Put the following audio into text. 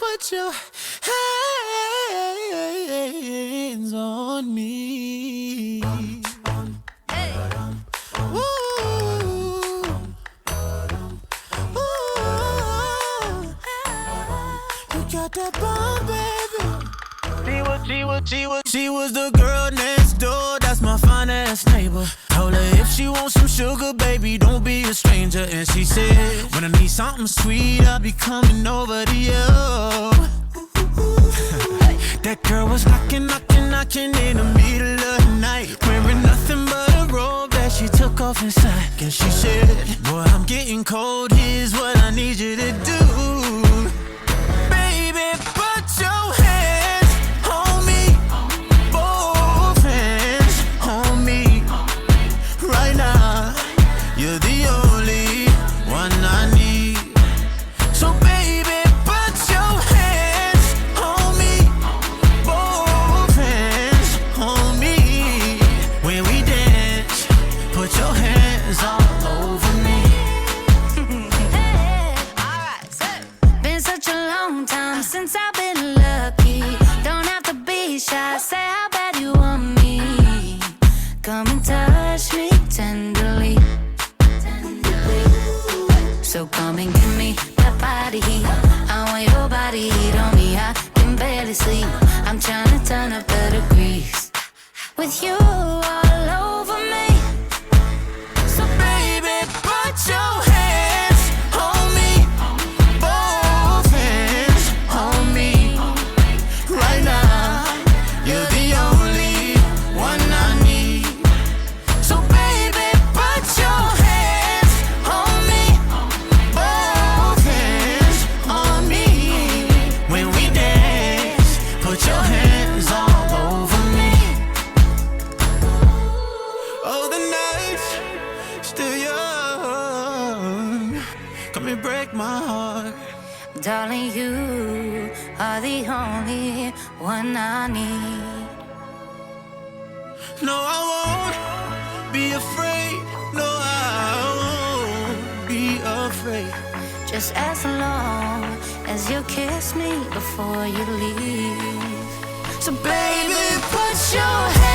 put your hands on me. Hey. Ooh. Ooh. You got that bomb, baby. She was the girl next door. That's my fine ass neighbor. Told her if she wants some sugar, baby, don't be a stranger. And she said, when I need something sweet, I'll be coming over to you. That girl was knocking in the middle of the night, wearing nothing but a robe that she took off inside. And she said, boy, I'm getting cold, here's what I need you to do. Baby, put your hands on me, both hands on me. Right now, you're the only one I need. So baby, put your hands on me, both hands on me. When we dance, put your hands all over me. Hey, alright, so been such a long time since I've been lucky. Don't have to be shy, say how bad you want me. Come and touch me tenderly. So come and give me that body heat. I want your body heat on me. I can barely sleep. I'm trying to turn up the degrees with you all over me. So baby, put your hands on me, both hands on me. Right now, you're the only one I need. So baby, put your hands on me, both hands on me. When we dance, put your hands all over me. Oh, the night's still young. Come and break my heart. Darling, you are the only one I need. No, I won't be afraid. No, I won't be afraid. Just as long as you kiss me before you leave. So baby, put your hands